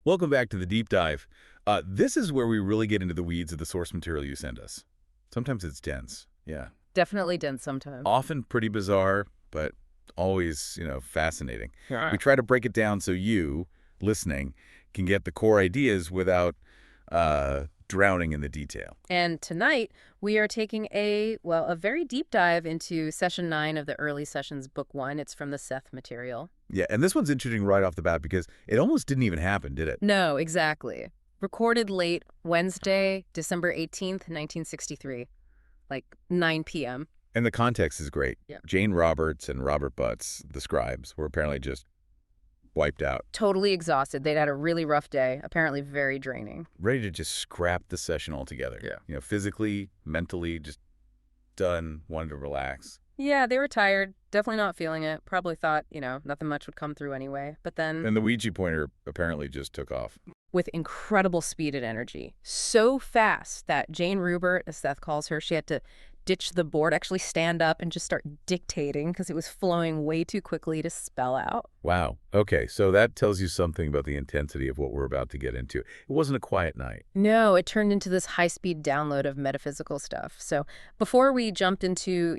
Welcome back to the deep dive. This is where we really get into the weeds of the source material you send us. Sometimes it's dense, yeah. Definitely dense sometimes. Often pretty bizarre, but always, fascinating. Yeah. We try to break it down so you, listening, can get the core ideas without drowning in the detail. And tonight, we are taking a very deep dive into Session 9 of the Early Sessions, Book 1. It's from the Seth material. Yeah, and this one's interesting right off the bat because it almost didn't even happen, did it? No, exactly. Recorded late Wednesday, December 18th, 1963, like 9 p.m. And the context is great. Yeah. Jane Roberts and Robert Butts, the scribes, were apparently just wiped out. Totally exhausted. They'd had a really rough day, apparently very draining. Ready to just scrap the session altogether. Yeah. Physically, mentally, just done, wanted to relax. Yeah, they were tired, definitely not feeling it. Probably thought, nothing much would come through anyway. But then, And the Ouija pointer apparently just took off. with incredible speed and energy, so fast that Jane Rubert, as Seth calls her, she had to ditch the board, actually stand up and just start dictating because it was flowing way too quickly to spell out. Wow. Okay, so that tells you something about the intensity of what we're about to get into. It wasn't a quiet night. No, it turned into this high-speed download of metaphysical stuff. So before we jumped into,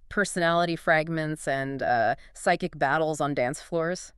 personality fragments and psychic battles on dance floors,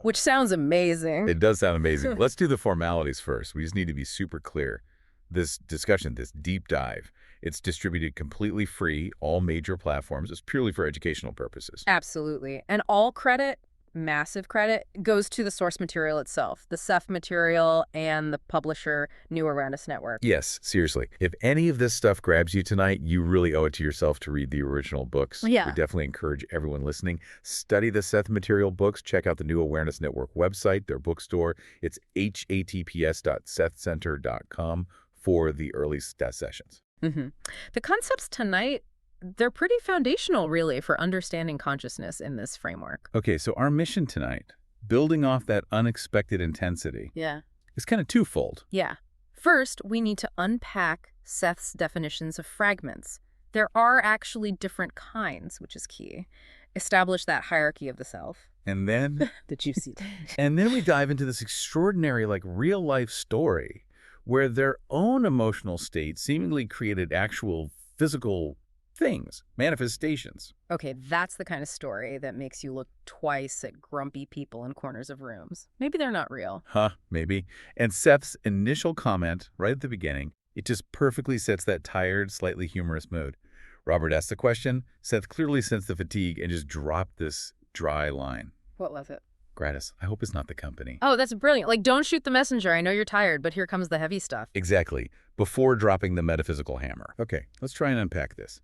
which sounds amazing. It does sound amazing. Let's do the formalities first. We just need to be super clear. This discussion, this deep dive, it's distributed completely free, all major platforms. It's purely for educational purposes. Absolutely. And all credit, massive credit, goes to the source material itself, the Seth material and the publisher New Awareness Network. Yes, seriously. If any of this stuff grabs you tonight, you really owe it to yourself to read the original books. Yeah. We definitely encourage everyone listening. Study the Seth material books. Check out the New Awareness Network website, their bookstore. It's https.sethcenter.com for the early sessions. The concepts tonight, they're pretty foundational, really, for understanding consciousness in this framework. Okay, so our mission tonight, building off that unexpected intensity, Yeah. is kind of twofold. Yeah. First, we need to unpack Seth's definitions of fragments. There are actually different kinds, which is key. Establish that hierarchy of the self. And then, The juicy. and then we dive into this extraordinary, real-life story where their own emotional state seemingly created actual physical things, manifestations. Okay, that's the kind of story that makes you look twice at grumpy people in corners of rooms. Maybe they're not real. Huh, maybe. And Seth's initial comment right at the beginning, it just perfectly sets that tired, slightly humorous mood. Robert asked the question, Seth clearly sensed the fatigue and just dropped this dry line. What was it? Gratis, I hope it's not the company. Oh, that's brilliant. Don't shoot the messenger. I know you're tired, but here comes the heavy stuff. Exactly, before dropping the metaphysical hammer. Okay, let's try and unpack this.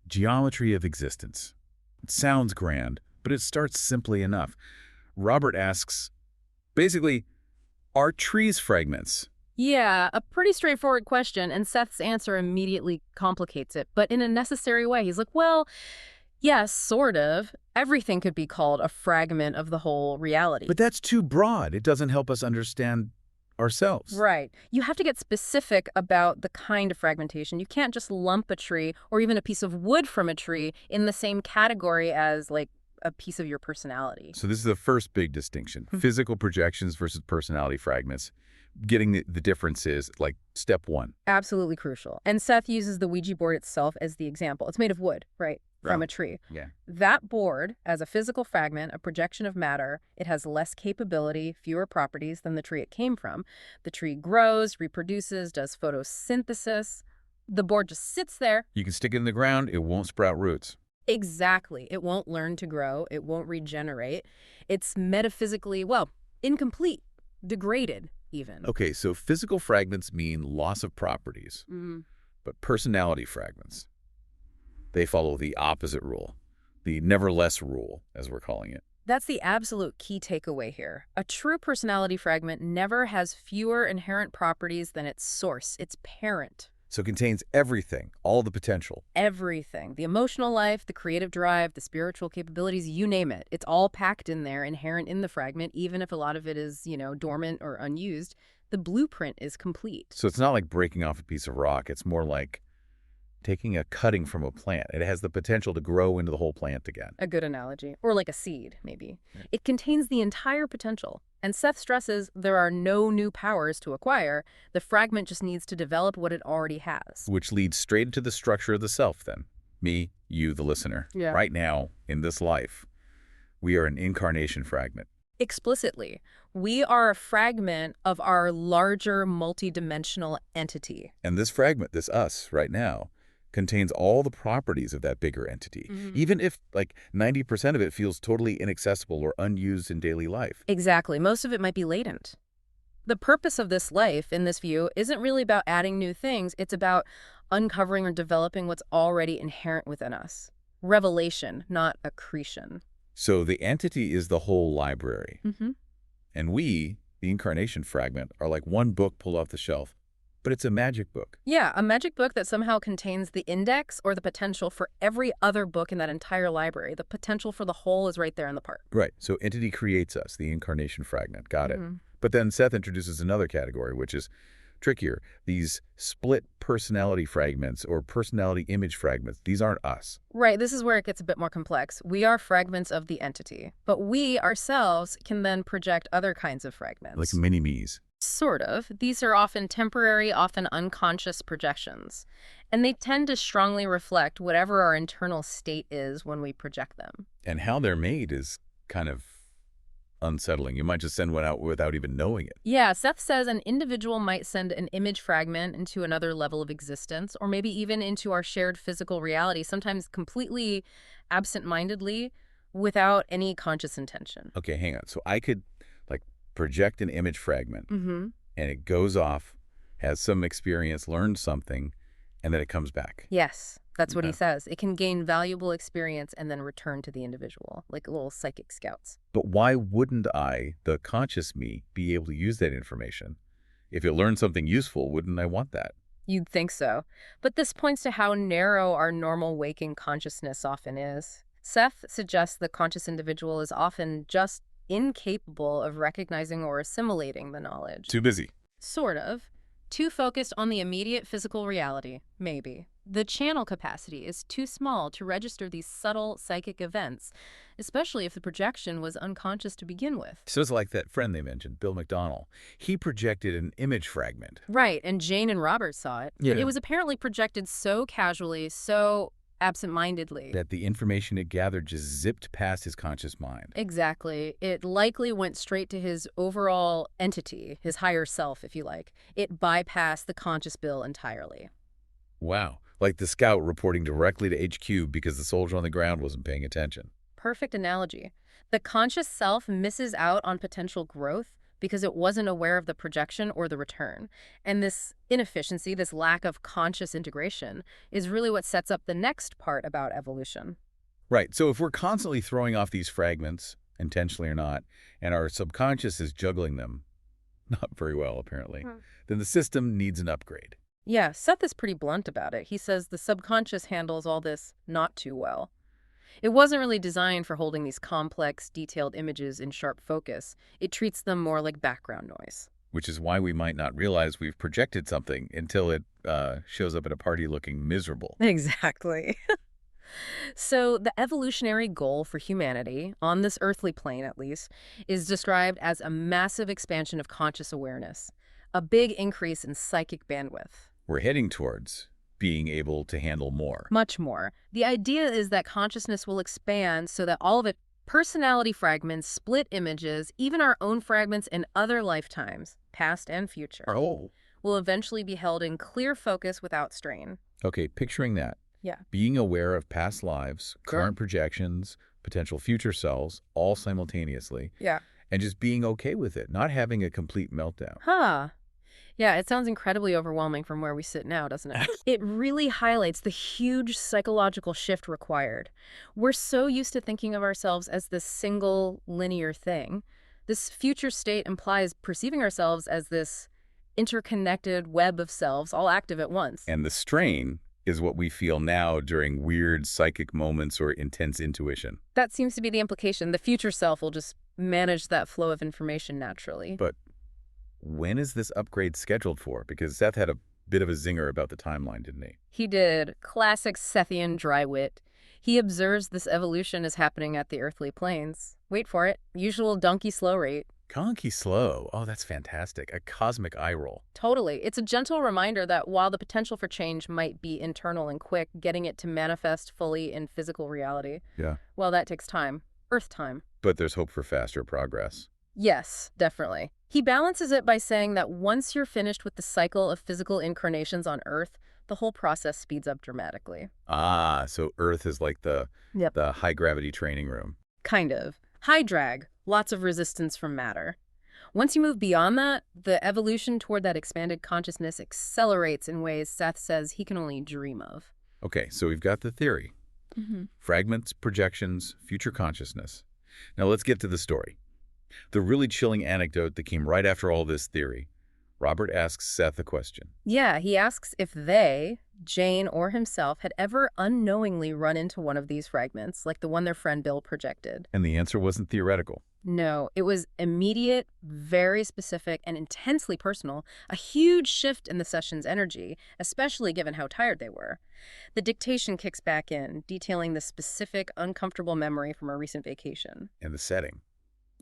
Geometry of existence. It sounds grand, but it starts simply enough. Robert asks, basically, are trees fragments? Yeah, a pretty straightforward question, and Seth's answer immediately complicates it, but in a necessary way. He's like, well, yes, sort of. Everything could be called a fragment of the whole reality. But that's too broad. It doesn't help us understand ourselves. Right. You have to get specific about the kind of fragmentation. You can't just lump a tree or even a piece of wood from a tree in the same category as, a piece of your personality. So this is the first big distinction. Physical projections versus personality fragments. Getting the differences, step one. Absolutely crucial. And Seth uses the Ouija board itself as the example. It's made of wood, right? From Oh, a tree. Yeah. That board, as a physical fragment, a projection of matter, it has less capability, fewer properties than the tree it came from. The tree grows, reproduces, does photosynthesis. The board just sits there. You can stick it in the ground, it won't sprout roots. Exactly. It won't learn to grow. It won't regenerate. It's metaphysically, incomplete, degraded even. Okay, so physical fragments mean loss of properties, but personality fragments, they follow the opposite rule, the nevertheless rule, as we're calling it. That's the absolute key takeaway here. A true personality fragment never has fewer inherent properties than its source, its parent. So it contains everything, all the potential. Everything. The emotional life, the creative drive, the spiritual capabilities, you name it. It's all packed in there, inherent in the fragment, even if a lot of it is, dormant or unused. The blueprint is complete. So it's not like breaking off a piece of rock. It's more like taking a cutting from a plant. It has the potential to grow into the whole plant again. A good analogy. Or like a seed, maybe. Right. It contains the entire potential. And Seth stresses there are no new powers to acquire. The fragment just needs to develop what it already has. Which leads straight into the structure of the self then. Me, you, the listener. Yeah. Right now, in this life, we are an incarnation fragment. Explicitly, we are a fragment of our larger multidimensional entity. And this fragment, this us right now, contains all the properties of that bigger entity, even if, like, 90% of it feels totally inaccessible or unused in daily life. Exactly. Most of it might be latent. The purpose of this life, in this view, isn't really about adding new things. It's about uncovering or developing what's already inherent within us. Revelation, not accretion. So the entity is the whole library. Mm-hmm. And we, the incarnation fragment, are like one book pulled off the shelf. But it's a magic book. Yeah, a magic book that somehow contains the index or the potential for every other book in that entire library. The potential for the whole is right there in the part. Right. So entity creates us, the incarnation fragment. Got it. But then Seth introduces another category, which is trickier. These split personality fragments or personality image fragments, these aren't us. Right, this is where it gets a bit more complex. We are fragments of the entity, but we ourselves can then project other kinds of fragments. Like mini-me's. Sort of. These are often temporary, often unconscious projections, and they tend to strongly reflect whatever our internal state is when we project them. And how they're made is kind of unsettling. You might just send one out without even knowing it. Yeah, Seth says an individual might send an image fragment into another level of existence, or maybe even into our shared physical reality, sometimes completely absent-mindedly, without any conscious intention. Okay, hang on. So I could, like, project an image fragment, and it goes off, has some experience, learns something, and then it comes back. Yes, that's what he says. It can gain valuable experience and then return to the individual, like little psychic scouts. But why wouldn't I, the conscious me, be able to use that information? If it learned something useful, wouldn't I want that? You'd think so. But this points to how narrow our normal waking consciousness often is. Seth suggests the conscious individual is often just incapable of recognizing or assimilating the knowledge. Too busy. Sort of. Too focused on the immediate physical reality, maybe. The channel capacity is too small to register these subtle psychic events, especially if the projection was unconscious to begin with. So it's like that friend they mentioned, Bill McDonnell. He projected an image fragment. Right, and Jane and Robert saw it. Yeah. It was apparently projected so casually, so absent-mindedly. That the information it gathered just zipped past his conscious mind. Exactly. It likely went straight to his overall entity, his higher self, if you like. It bypassed the conscious Bill entirely. Wow. Like the scout reporting directly to HQ because the soldier on the ground wasn't paying attention. Perfect analogy. The conscious self misses out on potential growth because it wasn't aware of the projection or the return. And this inefficiency, this lack of conscious integration, is really what sets up the next part about evolution. Right. So if we're constantly throwing off these fragments, intentionally or not, and our subconscious is juggling them, not very well apparently, then the system needs an upgrade. Yeah, Seth is pretty blunt about it. He says the subconscious handles all this not too well. It wasn't really designed for holding these complex, detailed images in sharp focus. It treats them more like background noise. Which is why we might not realize we've projected something until it shows up at a party looking miserable. Exactly. So the evolutionary goal for humanity, on this earthly plane at least, is described as a massive expansion of conscious awareness, a big increase in psychic bandwidth. We're heading towards being able to handle more. Much more. The idea is that consciousness will expand so that all of it, personality fragments, split images, even our own fragments in other lifetimes, past and future, will eventually be held in clear focus without strain. Okay, picturing that. Yeah. Being aware of past lives, current projections, potential future selves, all simultaneously. Yeah. And just being okay with it, not having a complete meltdown. Huh. Yeah, it sounds incredibly overwhelming from where we sit now, doesn't it? It really highlights the huge psychological shift required. We're so used to thinking of ourselves as this single linear thing. This future state implies perceiving ourselves as this interconnected web of selves, all active at once. And the strain is what we feel now during weird psychic moments or intense intuition. That seems to be the implication. The future self will just manage that flow of information naturally. But when is this upgrade scheduled for? Because Seth had a bit of a zinger about the timeline, didn't he? He did. Classic Sethian dry wit. He observes this evolution is happening at the earthly planes. Wait for it. Usual donkey slow rate. Conky slow. Oh, that's fantastic. A cosmic eye roll. Totally. It's a gentle reminder that while the potential for change might be internal and quick, getting it to manifest fully in physical reality, Yeah. well, that takes time. Earth time. But there's hope for faster progress. Yes, definitely. He balances it by saying that once you're finished with the cycle of physical incarnations on Earth, the whole process speeds up dramatically. Ah, so Earth is like the Yep. high-gravity training room. Kind of. High drag, lots of resistance from matter. Once you move beyond that, the evolution toward that expanded consciousness accelerates in ways Seth says he can only dream of. Okay, so we've got the theory. Fragments, projections, future consciousness. Now let's get to the story. The really chilling anecdote that came right after all this theory. Robert asks Seth a question. Yeah, he asks if they, Jane or himself, had ever unknowingly run into one of these fragments, like the one their friend Bill projected. And the answer wasn't theoretical. No, it was immediate, very specific, and intensely personal, a huge shift in the session's energy, especially given how tired they were. The dictation kicks back in, detailing the specific, uncomfortable memory from a recent vacation. And the setting.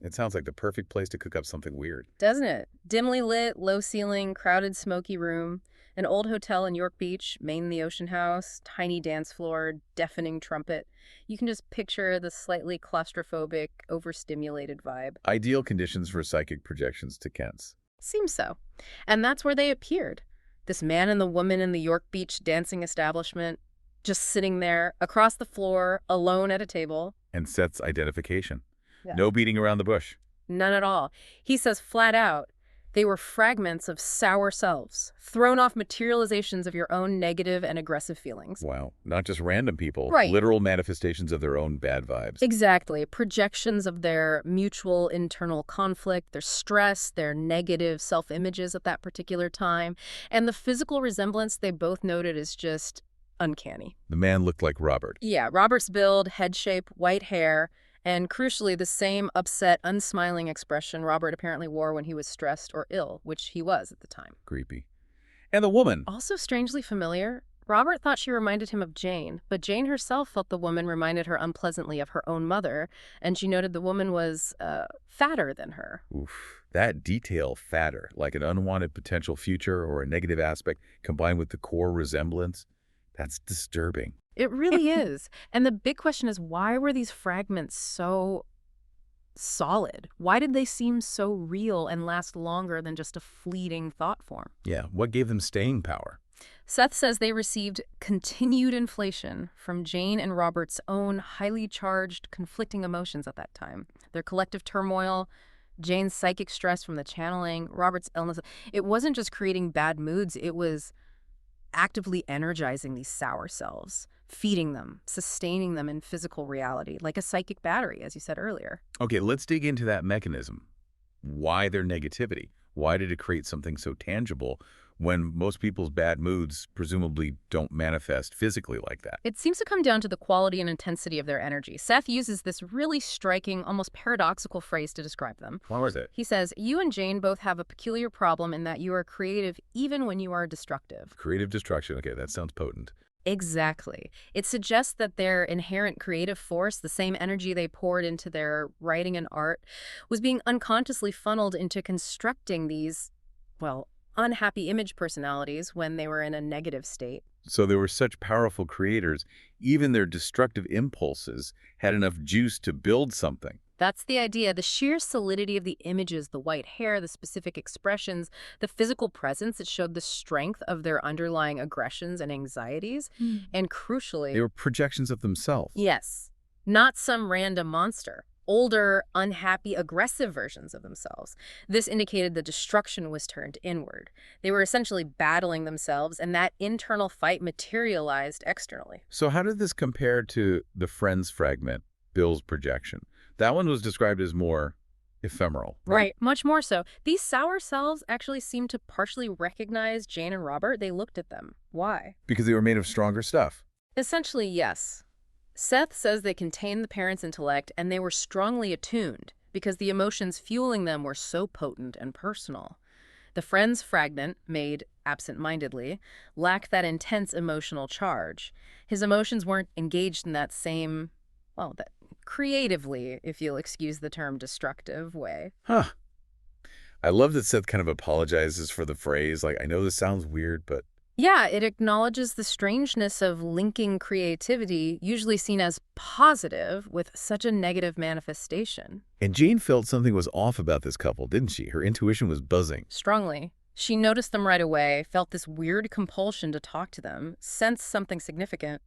It sounds like the perfect place to cook up something weird. Doesn't it? Dimly lit, low ceiling, crowded, smoky room, an old hotel in York Beach, Maine the Ocean House, tiny dance floor, deafening trumpet. You can just picture the slightly claustrophobic, overstimulated vibe. Ideal conditions for psychic projections to Kent's. Seems so. And that's where they appeared. This man and the woman in the York Beach dancing establishment, just sitting there, across the floor, alone at a table. And Seth's identification. Yeah. No beating around the bush. None at all. He says flat out, they were fragments of sour selves, thrown off materializations of your own negative and aggressive feelings. Wow. Not just random people. Right. Literal manifestations of their own bad vibes. Exactly. Projections of their mutual internal conflict, their stress, their negative self-images at that particular time. And the physical resemblance they both noted is just uncanny. The man looked like Robert. Yeah, Robert's build, head shape, white hair, and crucially, the same upset, unsmiling expression Robert apparently wore when he was stressed or ill, which he was at the time. Creepy. And the woman. Also strangely familiar, Robert thought she reminded him of Jane, but Jane herself felt the woman reminded her unpleasantly of her own mother, and she noted the woman was fatter than her. Oof. That detail, fatter, like an unwanted potential future or a negative aspect combined with the core resemblance, that's disturbing. It really is. And the big question is, why were these fragments so solid? Why did they seem so real and last longer than just a fleeting thought form? Yeah, what gave them staying power? Seth says they received continued inflation from Jane and Robert's own highly charged, conflicting emotions at that time. Their collective turmoil, Jane's psychic stress from the channeling, Robert's illness. It wasn't just creating bad moods, it was actively energizing these sour selves, feeding them, sustaining them in physical reality, like a psychic battery, as you said earlier. Okay, let's dig into that mechanism. Why their negativity? Why did it create something so tangible when most people's bad moods presumably don't manifest physically like that? It seems to come down to the quality and intensity of their energy. Seth uses this really striking, almost paradoxical phrase to describe them. What was it? He says, you and Jane both have a peculiar problem in that you are creative even when you are destructive. Creative destruction. Okay, that sounds potent. Exactly. It suggests that their inherent creative force, the same energy they poured into their writing and art, was being unconsciously funneled into constructing these, well, unhappy image personalities when they were in a negative state. So they were such powerful creators, even their destructive impulses had enough juice to build something. That's the idea. The sheer solidity of the images, the white hair, the specific expressions, the physical presence, it showed the strength of their underlying aggressions and anxieties. And crucially, They were projections of themselves. yes, not some random monster. Older, unhappy, aggressive versions of themselves. This indicated the destruction was turned inward. They were essentially battling themselves, and that internal fight materialized externally. So how did this compare to the Friends fragment, Bill's projection? That one was described as more ephemeral. Right, much more so. These sour selves actually seemed to partially recognize Jane and Robert. They looked at them. Why? Because they were made of stronger stuff. Essentially, yes. Seth says they contained the parents' intellect and they were strongly attuned because the emotions fueling them were so potent and personal. The Friends fragment made absent-mindedly, lacked that intense emotional charge. His emotions weren't engaged in that same, well, that creatively, if you'll excuse the term, destructive way. Huh. I love that Seth kind of apologizes for the phrase, like, I know this sounds weird, but... Yeah, it acknowledges the strangeness of linking creativity, usually seen as positive, with such a negative manifestation. And Jane felt something was off about this couple, didn't she? Her intuition was buzzing. Strongly. She noticed them right away, felt this weird compulsion to talk to them, sensed something significant.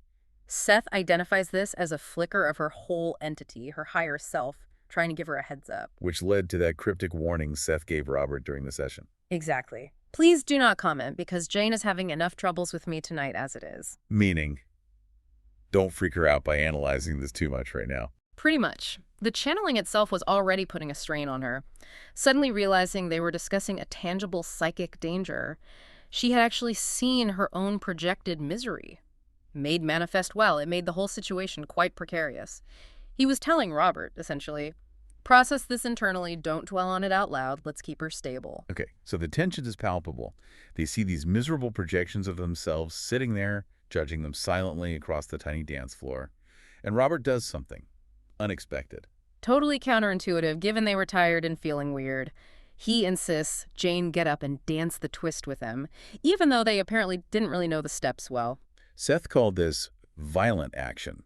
Seth identifies this as a flicker of her whole entity, her higher self, trying to give her a heads up. Which led to that cryptic warning Seth gave Robert during the session. Exactly. Please do not comment, because Jane is having enough troubles with me tonight as it is. Meaning, don't freak her out by analyzing this too much right now. Pretty much. The channeling itself was already putting a strain on her. Suddenly realizing they were discussing a tangible psychic danger, she had actually seen her own projected misery. Made manifest well, it made the whole situation quite precarious. He was telling Robert, essentially, process this internally, don't dwell on it out loud, let's keep her stable. Okay, so the tension is palpable. They see these miserable projections of themselves sitting there, judging them silently across the tiny dance floor. And Robert does something unexpected. Totally counterintuitive, given they were tired and feeling weird. He insists Jane get up and dance the twist with him, even though they apparently didn't really know the steps well. Seth called this violent action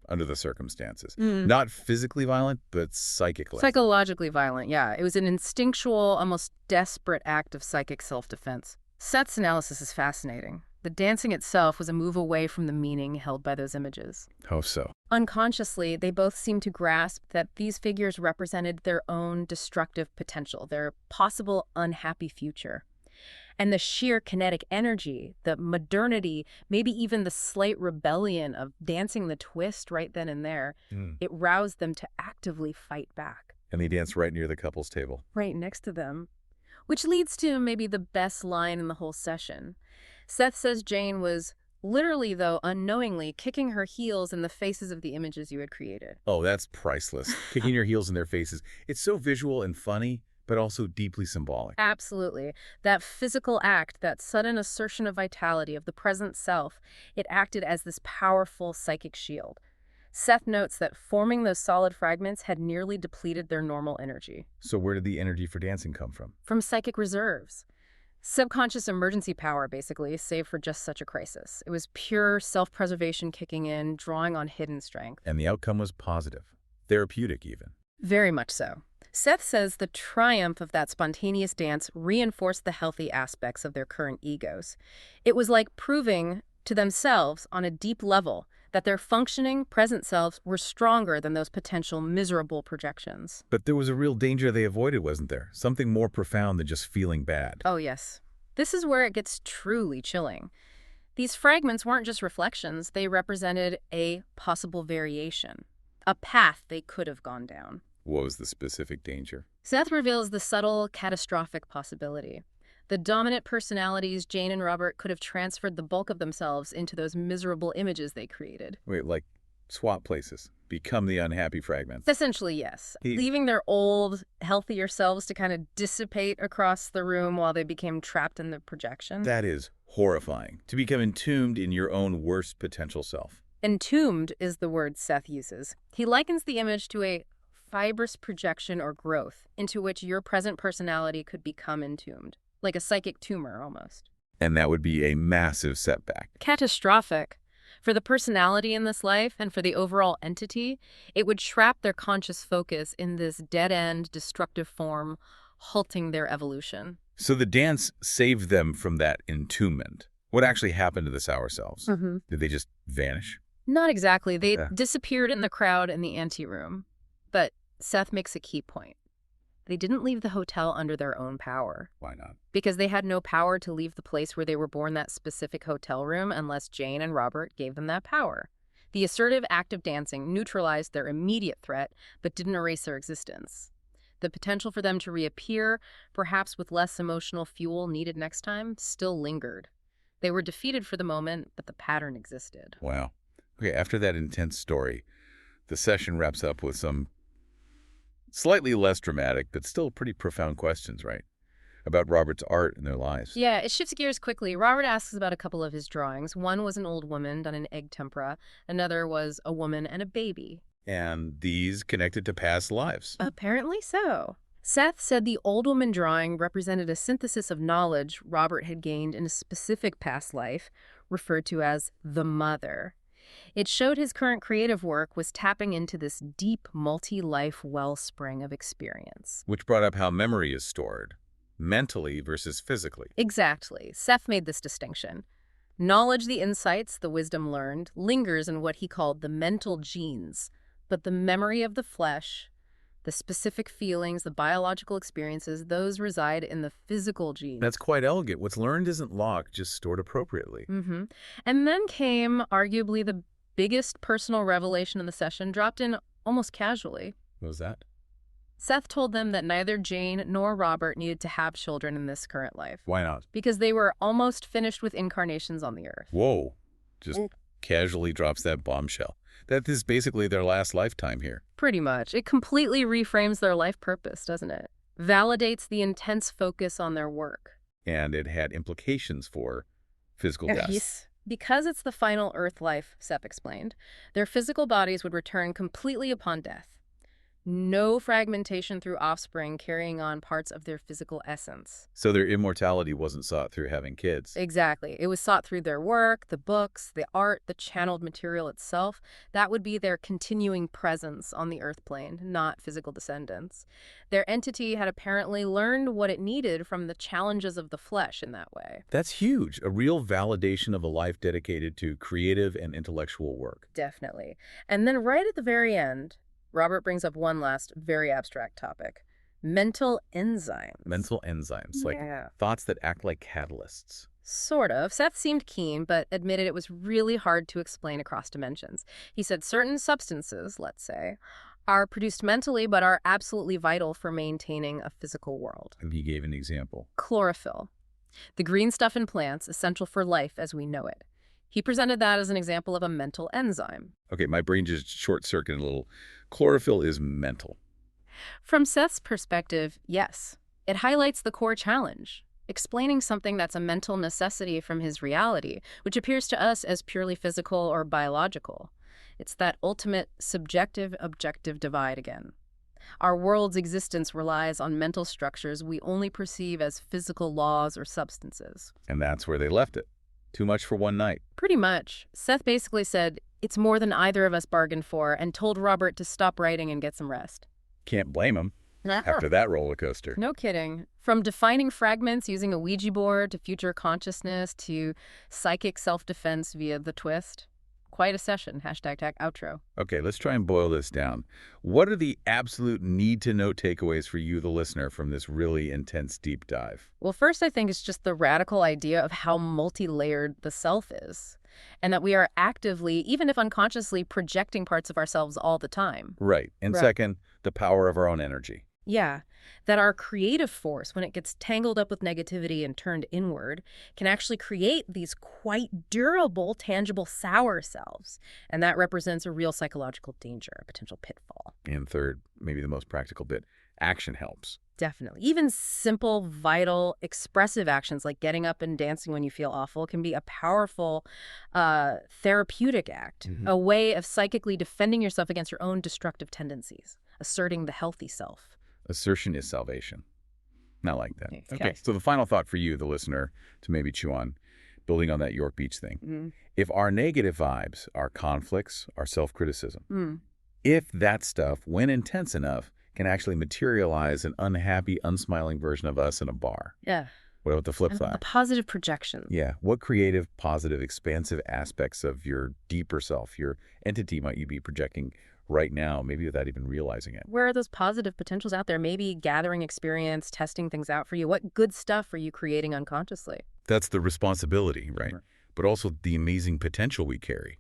under the circumstances. Not physically violent, but psychically. Psychologically violent, yeah. It was an instinctual, almost desperate act of psychic self-defense. Seth's analysis is fascinating. The dancing itself was a move away from the meaning held by those images. How so? Unconsciously, they both seemed to grasp that these figures represented their own destructive potential, their possible unhappy future. And the sheer kinetic energy, the modernity, maybe even the slight rebellion of dancing the twist right then and there, it roused them to actively fight back. And they danced right near the couple's table. Right next to them. Which leads to maybe the best line in the whole session. Seth says Jane was literally, though unknowingly, kicking her heels in the faces of the images you had created. Oh, that's priceless. Kicking your heels in their faces. It's so visual and funny, but also deeply symbolic. Absolutely. That physical act, that sudden assertion of vitality of the present self, it acted as this powerful psychic shield. Seth notes that forming those solid fragments had nearly depleted their normal energy. So where did the energy for dancing come from? From psychic reserves. Subconscious emergency power, basically, save for just such a crisis. It was pure self-preservation kicking in, drawing on hidden strength. And the outcome was positive. Therapeutic, even. Very much so. Seth says the triumph of that spontaneous dance reinforced the healthy aspects of their current egos. It was like proving to themselves on a deep level that their functioning, present selves were stronger than those potential miserable projections. But there was a real danger they avoided, wasn't there? Something more profound than just feeling bad. Oh, yes. This is where it gets truly chilling. These fragments weren't just reflections. They represented a possible variation, a path they could have gone down. What was the specific danger? Seth reveals the subtle, catastrophic possibility. The dominant personalities, Jane and Robert, could have transferred the bulk of themselves into those miserable images they created. Wait, like swap places, become the unhappy fragments. Essentially, yes. Leaving their old, healthier selves to kind of dissipate across the room while they became trapped in the projection. That is horrifying, to become entombed in your own worst potential self. Entombed is the word Seth uses. He likens the image to a fibrous projection or growth into which your present personality could become entombed. Like a psychic tumor, almost. And that would be a massive setback. Catastrophic. For the personality in this life and for the overall entity, it would trap their conscious focus in this dead-end, destructive form, halting their evolution. So the dance saved them from that entombment. What actually happened to the sour selves? Did they just vanish? Not exactly. They disappeared in the crowd in the anteroom. But Seth makes a key point. They didn't leave the hotel under their own power. Why not? Because they had no power to leave the place where they were born, that specific hotel room, unless Jane and Robert gave them that power. The assertive act of dancing neutralized their immediate threat, but didn't erase their existence. The potential for them to reappear, perhaps with less emotional fuel needed next time, still lingered. They were defeated for the moment, but the pattern existed. Wow. Okay, after that intense story, the session wraps up with some slightly less dramatic, but still pretty profound questions, right? about Robert's art and their lives. Yeah, it shifts gears quickly. Robert asks about a couple of his drawings. One was an old woman done in egg tempera. Another was a woman and a baby. And these connected to past lives. Apparently so. Seth said the old woman drawing represented a synthesis of knowledge Robert had gained in a specific past life, referred to as the mother. It showed his current creative work was tapping into this deep, multi-life wellspring of experience. Which brought up how memory is stored, mentally versus physically. Exactly. Seth made this distinction. Knowledge, the insights, the wisdom learned, lingers in what he called the mental genes, but the memory of the flesh, the specific feelings, the biological experiences, those reside in the physical genes. That's quite elegant. What's learned isn't locked, just stored appropriately. And then came arguably the biggest personal revelation in the session, dropped in almost casually. What was that? Seth told them that neither Jane nor Robert needed to have children in this current life. Why not? Because they were almost finished with incarnations on the earth. Whoa. Just casually drops that bombshell. That is basically their last lifetime here. Pretty much. It completely reframes their life purpose, doesn't it? Validates the intense focus on their work. And it had implications for physical death. Yes. Because it's the final Earth life, Seth explained, their physical bodies would return completely upon death. No fragmentation through offspring carrying on parts of their physical essence. So their immortality wasn't sought through having kids. Exactly. It was sought through their work, the books, the art, the channeled material itself. That would be their continuing presence on the Earth plane, not physical descendants. Their entity had apparently learned what it needed from the challenges of the flesh in that way. That's huge. A real validation of a life dedicated to creative and intellectual work. Definitely. And then right at the very end, Robert brings up one last very abstract topic. Mental enzymes. Mental enzymes, like Yeah. thoughts that act like catalysts. Sort of. Seth seemed keen, but admitted it was really hard to explain across dimensions. He said certain substances, let's say, are produced mentally but are absolutely vital for maintaining a physical world. And he gave an example. Chlorophyll. The green stuff in plants, essential for life as we know it. He presented that as an example of a mental enzyme. Okay, my brain just short-circuited a little. Chlorophyll is mental. From Seth's perspective, yes. It highlights the core challenge, explaining something that's a mental necessity from his reality, which appears to us as purely physical or biological. It's that ultimate subjective-objective divide again. Our world's existence relies on mental structures we only perceive as physical laws or substances. And that's where they left it. Too much for one night. Pretty much. Seth basically said, it's more than either of us bargained for, and told Robert to stop writing and get some rest. Can't blame him after that roller coaster. No kidding. From defining fragments using a Ouija board to future consciousness to psychic self-defense via the twist. Quite a session. #outro. Okay, let's try and boil this down. What are the absolute need-to-know takeaways for you, the listener, from this really intense deep dive? Well, first, I think it's just the radical idea of how multi-layered the self is, and that we are actively, even if unconsciously, projecting parts of ourselves all the time. Right. And second, the power of our own energy. Yeah, that our creative force, when it gets tangled up with negativity and turned inward, can actually create these quite durable, tangible, sour selves. And that represents a real psychological danger, a potential pitfall. And third, maybe the most practical bit, action helps. Definitely. Even simple, vital, expressive actions like getting up and dancing when you feel awful can be a powerful therapeutic act, a way of psychically defending yourself against your own destructive tendencies, asserting the healthy self. Assertion is salvation. Not like that. Okay. Okay, so the final thought for you, the listener, to maybe chew on, building on that York Beach thing. If our negative vibes, our conflicts, our self-criticism, if that stuff, when intense enough, can actually materialize an unhappy, unsmiling version of us in a bar. Yeah. What about the flip A side? positive projection. Yeah. What creative, positive, expansive aspects of your deeper self, your entity, might you be projecting right now, maybe without even realizing it? Where are those positive potentials out there? Maybe gathering experience, testing things out for you. What good stuff are you creating unconsciously? That's the responsibility, right? But also the amazing potential we carry.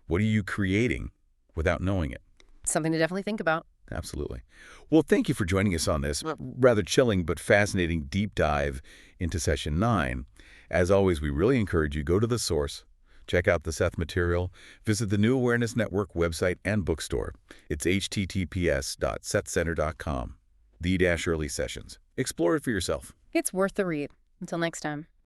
What are you creating without knowing it? Something to definitely think about. Absolutely. Well, thank you for joining us on this rather chilling but fascinating deep dive into Session 9. As always, we really encourage you, go to the source, check out the Seth material, visit the New Awareness Network website and bookstore. It's https.sethcenter.com. The-early sessions. Explore it for yourself. It's worth the read. Until next time.